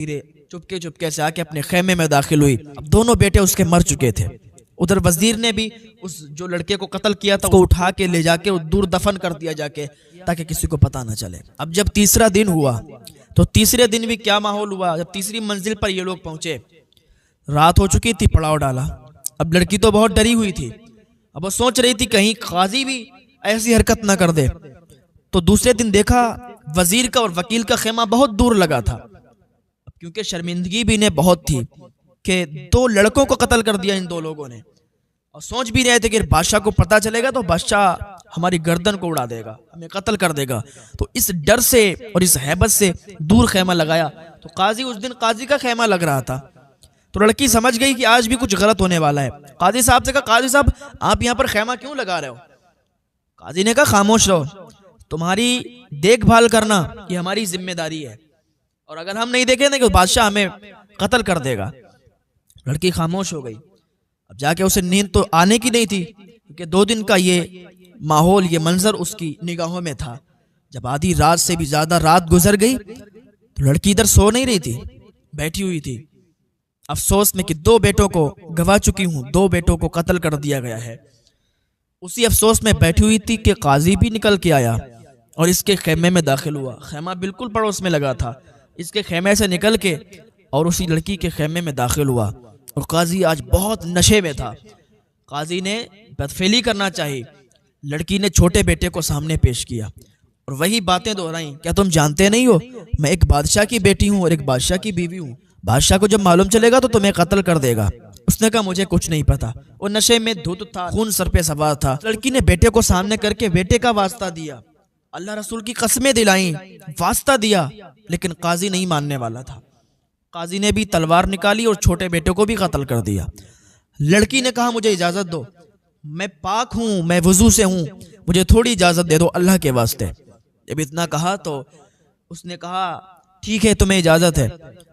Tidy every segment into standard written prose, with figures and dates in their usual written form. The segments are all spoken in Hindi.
धीरे चुपके चुपके से आके अपने खेमे में दाखिल हुई। अब दोनों बेटे उसके मर चुके थे। उधर वजीर ने भी उस जो लड़के को कत्ल किया था उसको उठा के ले जाके दूर दफन कर दिया जाके, ताकि किसी को पता ना चले। अब जब तीसरा दिन हुआ तो तीसरे दिन भी क्या माहौल हुआ। जब तीसरी मंजिल पर ये लोग पहुंचे, रात हो चुकी थी, पड़ाव डाला। अब लड़की तो बहुत डरी हुई थी। अब वो सोच रही थी कहीं काजी भी ऐसी हरकत ना कर दे। तो दूसरे दिन देखा वजीर का और वकील का खेमा बहुत दूर लगा था, क्योंकि शर्मिंदगी भी इन्हें बहुत थी कि दो लड़कों को कत्ल कर दिया इन दो लोगों ने। और सोच भी रहे थे कि बादशाह को पता चलेगा तो बादशाह हमारी गर्दन को उड़ा देगा, हमें कत्ल कर देगा। तो इस डर से और इस हैबत से दूर खेमा लगाया। तो काजी, उस दिन काजी का खेमा लग रहा था। तो लड़की समझ गई कि आज भी कुछ गलत होने वाला है। काजी साहब से कहा, काजी साहब आप यहाँ पर खेमा क्यों लगा रहे हो? काजी ने कहा, खामोश रहो, तुम्हारी देखभाल करना ये हमारी जिम्मेदारी है, और अगर हम नहीं देखेंगे तो बादशाह हमें कत्ल कर देगा। लड़की खामोश हो गई। अब जाके उसे नींद तो आने की नहीं थी, क्योंकि 2 दिन का ये माहौल, ये मंजर उसकी निगाहों में था। जब आधी रात से भी ज्यादा रात गुजर गई तो लड़की इधर सो नहीं रही थी, बैठी हुई थी अफसोस में कि 2 बेटों को गवा चुकी हूं, 2 बेटों को कत्ल कर दिया गया है। उसी अफसोस में बैठी हुई थी कि काजी भी निकल के आया और इसके खेमे में दाखिल हुआ। खेमा बिल्कुल पड़ोस में लगा था। इसके खेमे से निकल के और उसी लड़की के खेमे में दाखिल हुआ। और काजी आज बहुत नशे में था। काजी ने बदफेली करना चाहिए। लड़की ने छोटे बेटे को सामने पेश किया और वही बातें दोहराई, क्या तुम जानते नहीं हो मैं एक बादशाह की बेटी हूँ और एक बादशाह की बीवी हूँ। बादशाह को जब मालूम चलेगा तो तुम्हें कत्ल कर देगा। उसने कहा, मुझे कुछ नहीं पता। वो नशे में धुत था, खून सर पे सवार था। लड़की ने बेटे को सामने करके बेटे का वास्ता दिया, अल्लाह रसूल की कसमें दिलाई, वास्ता दिया, लेकिन काजी नहीं मानने वाला था। काजी ने भी तलवार निकाली और छोटे बेटे को भी कत्ल कर दिया। लड़की ने कहा, मुझे इजाजत दो, मैं पाक हूं, मैं वजू से हूं, मुझे थोड़ी इजाजत दे दो अल्लाह के वास्ते। जब इतना कहा तो उसने कहा, ठीक है तुम्हें इजाजत है।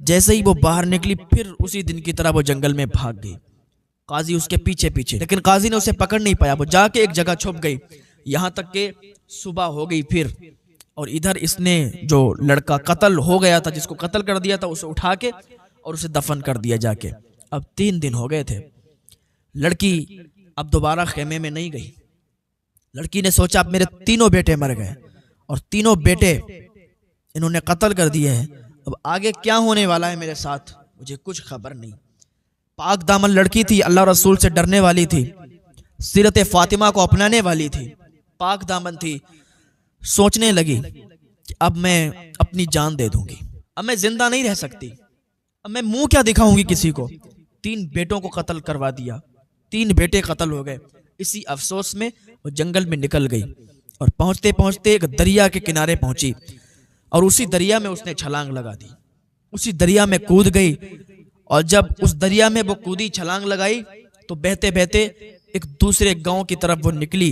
जैसे ही वो बाहर निकली, फिर उसी दिन की तरह वो जंगल में भाग गई। काजी उसके पीछे पीछे, लेकिन काजी ने उसे पकड़ नहीं पाया। वो जाके एक जगह छुप गई, यहाँ तक के सुबह हो गई फिर। और इधर इसने जो लड़का कत्ल हो गया था, जिसको कत्ल कर दिया था, उसे उठा के और उसे दफन कर दिया जाके। अब 3 दिन हो गए थे। लड़की अब दोबारा खेमे में नहीं गई। लड़की ने सोचा, अब मेरे 3 बेटे मर गए और 3 बेटे इन्होंने कत्ल कर दिए हैं, अब आगे क्या होने वाला है मेरे साथ, मुझे कुछ खबर नहीं। पाक दामन लड़की थी, अल्लाह रसूल से डरने वाली थी, सीरत फातिमा को अपनाने वाली थी, पाक दामन थी। सोचने लगी कि अब मैं अपनी जान दे दूंगी, अब मैं जिंदा नहीं रह सकती, अब मैं मुंह क्या दिखाऊंगी किसी को। 3 बेटों को कत्ल करवा दिया, 3 बेटे कत्ल हो गए। इसी अफसोस में वो जंगल में निकल गई और पहुंचते पहुंचते एक दरिया के किनारे पहुंची और उसी दरिया में उसने छलांग लगा दी। उसी दरिया में कूद गई और जब उस दरिया में वो कूदी, छलांग लगाई, तो बहते बहते एक दूसरे गांव की तरफ वो निकली,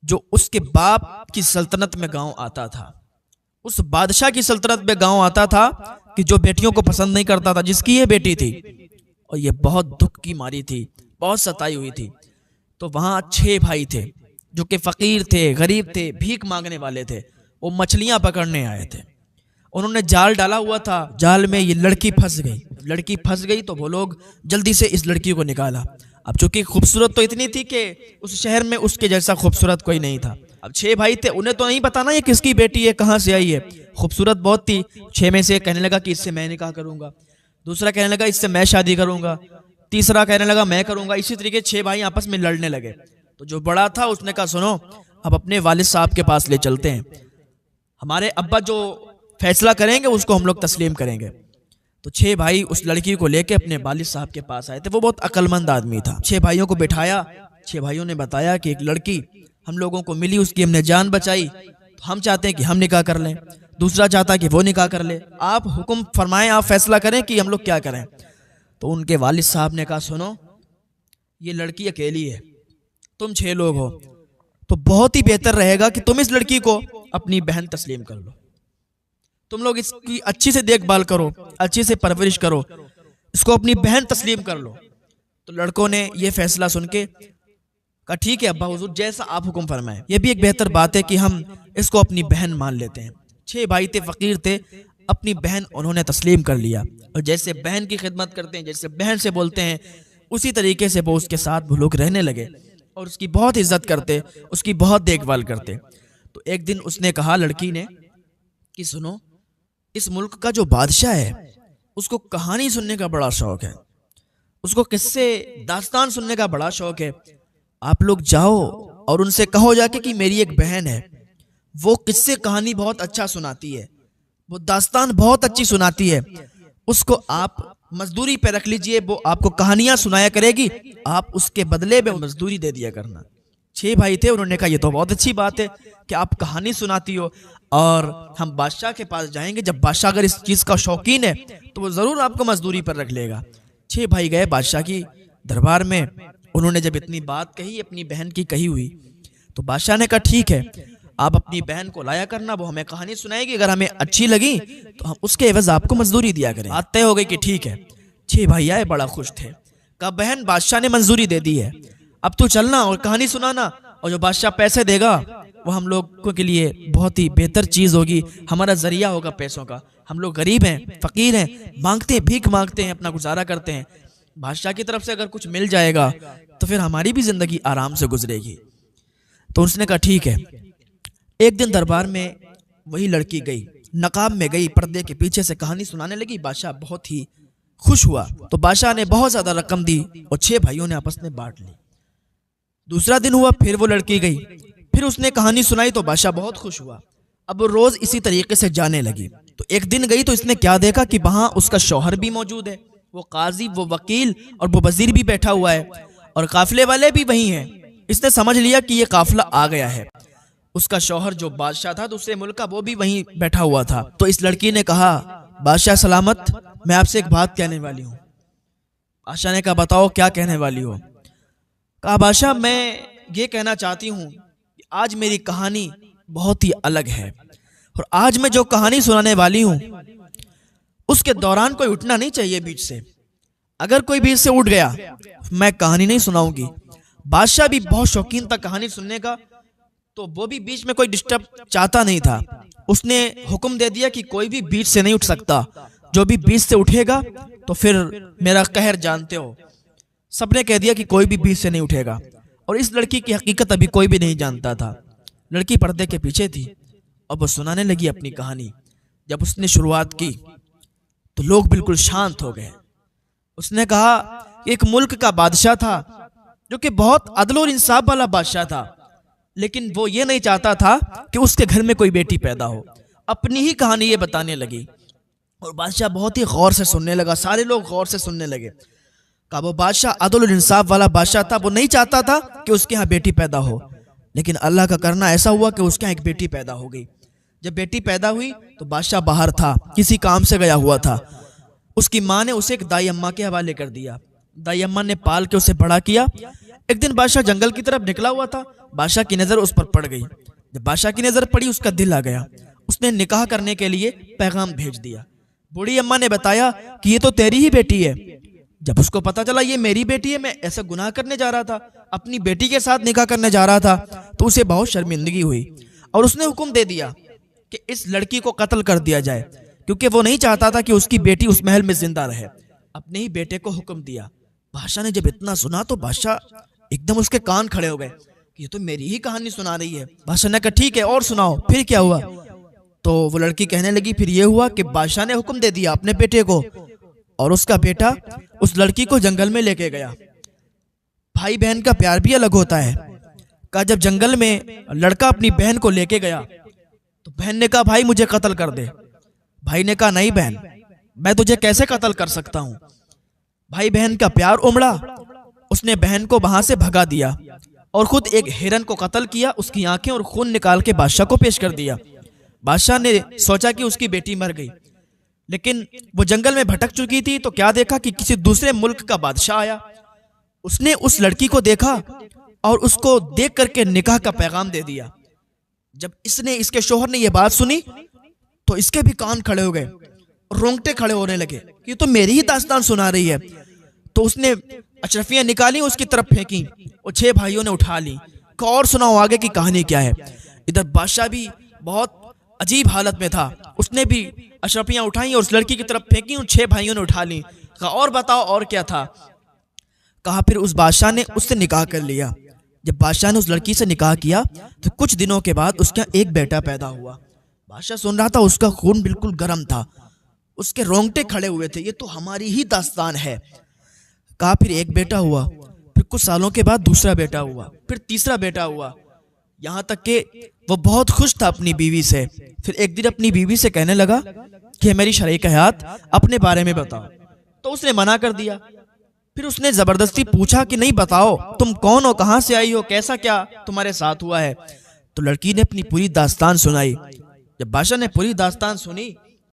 जो उसके बाप की सल्तनत में गांव आता था। उस बादशाह की सल्तनत में गांव आता था कि जो बेटियों को पसंद नहीं करता था, जिसकी ये बेटी थी और ये बहुत दुख की मारी थी, बहुत सताई हुई थी। तो वहां 6 भाई थे जो कि फकीर थे, गरीब थे, भीख मांगने वाले थे। वो मछलियां पकड़ने आए थे। उन्होंने जाल डाला हुआ था, जाल में ये लड़की फंस गई। लड़की फंस गई तो वो लोग जल्दी से इस लड़की को निकाला। अब चूंकि खूबसूरत तो इतनी थी कि उस शहर में उसके जैसा खूबसूरत कोई नहीं था। अब 6 भाई थे, उन्हें तो नहीं पता ना ये किसकी बेटी है, कहाँ से आई है। खूबसूरत बहुत थी। 6 में से कहने लगा कि इससे मैं निकाह करूंगा, दूसरा कहने लगा इससे मैं शादी करूंगा, तीसरा कहने लगा मैं करूंगा। इसी तरीके 6 भाई आपस में लड़ने लगे। तो जो बड़ा था उसने कहा, सुनो अब अपने वालिद साहब के पास ले चलते हैं, हमारे अब्बा जो फैसला करेंगे उसको हम लोग तस्लीम करेंगे। तो 6 भाई उस लड़की को लेके अपने वालिद साहब के पास आए थे। वो बहुत अक्लमंद आदमी था। 6 भाइयों को बिठाया। 6 भाइयों ने बताया कि एक लड़की हम लोगों को मिली, उसकी हमने जान बचाई, तो हम चाहते हैं कि हम निकाह कर लें। दूसरा चाहता है कि वो निकाह कर ले। आप हुक्म फरमाएं, आप फैसला करें कि हम लोग क्या करें। तो उनके वालिद साहब ने कहा, सुनो ये लड़की अकेली है, तुम 6 लोग हो, तो बहुत ही बेहतर रहेगा कि तुम इस लड़की को अपनी बहन तस्लीम कर लो। तुम लोग इसकी अच्छी से देखभाल करो, अच्छी से परवरिश करो, इसको अपनी बहन तस्लीम कर लो। तो लड़कों ने यह फैसला सुन के कहा, ठीक है अब्बा हुजूर, जैसा आप हुक्म फरमाएं। यह भी एक बेहतर बात है कि हम इसको अपनी बहन मान लेते हैं। 6 भाई थे, फकीर थे, अपनी बहन उन्होंने तस्लीम कर लिया, और जैसे बहन की खिदमत करते हैं, जैसे बहन से बोलते हैं, उसी तरीके से वो उसके साथ वो लोग रहने लगे और उसकी बहुत इज्जत करते, उसकी बहुत देखभाल करते। तो एक दिन उसने कहा लड़की ने कि सुनो, इस मुल्क का जो बादशाह है उसको कहानी सुनने का बड़ा शौक है, उसको किस्से दास्तान सुनने का बड़ा शौक है। आप लोग जाओ और उनसे कहो जाके कि मेरी एक बहन है, वो किस्से कहानी बहुत अच्छा सुनाती है, वो दास्तान बहुत अच्छी सुनाती है, उसको आप मजदूरी पे रख लीजिए, वो आपको कहानियां सुनाया करेगी, आप उसके बदले में मजदूरी दे दिया करना। 6 भाई थे, उन्होंने कहा ये तो बहुत अच्छी बात है कि आप कहानी सुनाती हो, और हम बादशाह के पास जाएंगे, जब बादशाह अगर इस चीज का शौकीन है तो वो जरूर आपको मजदूरी पर रख लेगा। 6 भाई गए बादशाह की दरबार में। उन्होंने जब इतनी बात कही, अपनी बहन की कही हुई, तो बादशाह ने कहा ठीक है, आप अपनी बहन को लाया करना, वो हमें कहानी सुनाएगी, अगर हमें अच्छी लगी तो हम उसके एवज आपको मजदूरी दिया करें। बात तय हो गई कि ठीक है। 6 भाई आए, बड़ा खुश थे। कहा बहन, बादशाह ने मंजूरी दे दी है, अब तू चलना और कहानी सुनाना, और जो बादशाह पैसे देगा वो हम लोगों के लिए बहुत ही बेहतर चीज होगी, हमारा जरिया होगा पैसों का। हम लोग गरीब हैं, फकीर हैं, मांगते हैं, भीख मांगते हैं, अपना गुजारा करते हैं। बादशाह की तरफ से अगर कुछ मिल जाएगा तो फिर हमारी भी जिंदगी आराम से गुजरेगी। तो उसने कहा ठीक है। एक दिन दरबार में वही लड़की गई, नकाब में गई, पर्दे के पीछे से कहानी सुनाने लगी। बादशाह बहुत ही खुश हुआ, तो बादशाह ने बहुत ज्यादा रकम दी और 6 भाइयों ने आपस में बांट ली। दूसरा दिन हुआ, फिर वो लड़की गई, फिर उसने कहानी सुनाई तो बादशाह बहुत खुश हुआ। अब वो रोज इसी तरीके से जाने लगी। तो एक दिन गई तो इसने क्या देखा कि वहां उसका शौहर भी मौजूद है, वो काजी, वो वकील और वो वजीर भी बैठा हुआ है, और काफिले वाले भी वही हैं। इसने समझ लिया कि ये काफिला आ गया है। उसका शौहर जो बादशाह था दूसरे मुल्क का, वो भी वहीं बैठा हुआ था। तो इस लड़की ने कहा बादशाह सलामत, मैं आपसे एक बात कहने वाली हूँ। बादशाह ने कहा बताओ क्या कहने वाली हो। कहा बादशाह, मैं ये कहना चाहती हूँ कि आज मेरी कहानी बहुत ही अलग है, और आज मैं जो कहानी सुनाने वाली हूँ उसके दौरान कोई उठना नहीं चाहिए बीच से। अगर कोई बीच से उठ गया मैं कहानी नहीं सुनाऊंगी। बादशाह भी बहुत शौकीन था कहानी सुनने का, तो वो भी बीच में कोई डिस्टर्ब चाहता नहीं था। उसने हुक्म दे दिया कि कोई भी बीच से नहीं उठ सकता, जो भी बीच से उठेगा तो फिर मेरा कहर जानते हो। सबने कह दिया कि कोई भी बीच से नहीं उठेगा, और इस लड़की की हकीकत अभी कोई भी नहीं जानता था। लड़की पर्दे के पीछे थी और वो सुनाने लगी अपनी कहानी। जब उसने शुरुआत की तो लोग बिल्कुल शांत हो गए। उसने कहा एक मुल्क का बादशाह था जो कि बहुत अदल और इंसाफ वाला बादशाह था, लेकिन वो ये नहीं चाहता था कि उसके घर में कोई बेटी पैदा हो। अपनी ही कहानी ये बताने लगी और बादशाह बहुत ही गौर से सुनने लगा। सारे लोग गौर से सुनने लगे। कहा वो बादशाह अदल और इंसाफ वाला बादशाह था, वो नहीं चाहता था कि उसके यहाँ बेटी पैदा हो, लेकिन अल्लाह का करना ऐसा हुआ कि उसके यहाँ एक बेटी पैदा हो गई। जब बेटी पैदा हुई तो बादशाह बाहर था, किसी काम से गया हुआ था। उसकी माँ ने उसे एक दाई अम्मा के हवाले कर दिया। दाई अम्मा ने पाल के उसे बड़ा किया। एक दिन बादशाह जंगल की तरफ निकला हुआ था, बादशाह की नजर उस पर पड़ गई। जब बादशाह की नजर पड़ी उसका दिल आ गया। उसने निकाह करने के लिए पैगाम भेज दिया। बूढ़ी अम्मा ने बताया कि ये तो तेरी ही बेटी है। जब उसको पता चला ये मेरी बेटी है, मैं ऐसा गुनाह करने जा रहा था, अपनी बेटी के साथ निकाह करने जा रहा था, तो उसे बहुत शर्मिंदगी हुई और उसने हुक्म दे दिया कि इस लड़की को कत्ल कर दिया जाए, क्योंकि वो नहीं चाहता था कि उसकी बेटी उस महल में जिंदा रहे। अपने ही बेटे को हुक्म दिया। बादशाह ने जब इतना सुना तो बादशाह एकदम उसके कान खड़े हो गए कि ये तो मेरी ही कहानी सुना रही है। बादशाह ने कहा ठीक है और सुनाओ, फिर क्या हुआ। तो वो लड़की कहने लगी फिर ये हुआ कि बादशाह ने हुक्म दे दिया अपने बेटे को, और उसका बेटा उस लड़की को जंगल में लेके गया। भाई बहन का प्यार भी अलग होता है। कहा जब जंगल में लड़का अपनी बहन को लेके गया तो बहन ने कहा भाई मुझे कत्ल कर दे। भाई ने कहा नहीं बहन, मैं तुझे कैसे कत्ल कर सकता हूं। भाई बहन का प्यार उमड़ा। उसने बहन को वहां से भगा दिया और खुद एक हिरन को कत्ल किया, उसकी आंखें और खून निकाल के बादशाह को पेश कर दिया। बादशाह ने सोचा कि उसकी बेटी मर गई, लेकिन वो जंगल में भटक चुकी थी। तो क्या देखा कि किसी दूसरे मुल्क का बादशाह आया। उसने उस लड़की को देखा और उसको देख करके निकाह का पैगाम दे दिया। जब इसके शोहर ने यह बात सुनी तो इसके भी कान खड़े हो गए, रोंगटे खड़े होने लगे कि तो मेरी ही दास्तान सुना रही है। तो उसने अशरफियां निकाली, उसकी तरफ फेंकी और 6 भाइयों ने उठा ली। और सुनाओ आगे की कहानी क्या है। इधर बादशाह भी बहुत अजीब हालत में था। उसने भी अशरफियां उठाई और उस लड़की की तरफ फेंकी। उन 6 भाइयों ने उठा ली। कहा और बताओ और क्या था। कहा फिर उस बादशाह ने उससे निकाह कर लिया। जब बादशाह ने उस लड़की से निकाह किया तो कुछ दिनों के बाद उसका एक बेटा पैदा हुआ। बादशाह सुन रहा था, उसका खून बिल्कुल गर्म था, उसके रोंगटे खड़े हुए थे। ये तो हमारी ही दास्तान है। कहा फिर एक बेटा हुआ, फिर कुछ सालों के बाद दूसरा बेटा हुआ, फिर तीसरा बेटा हुआ, यहाँ तक कि वो बहुत खुश था अपनी बीवी से। फिर एक दिन अपनी बीवी से कहने लगा कि मेरी शरीक हयात अपने बारे में बताओ। तो उसने मना कर दिया। फिर उसने जबरदस्ती पूछा कि नहीं बताओ, तुम कौन हो, कहाँ से आई हो, कैसा क्या तुम्हारे साथ हुआ है। तो लड़की ने अपनी पूरी दास्तान सुनाई। जब बादशाह ने पूरी दास्तान सुनी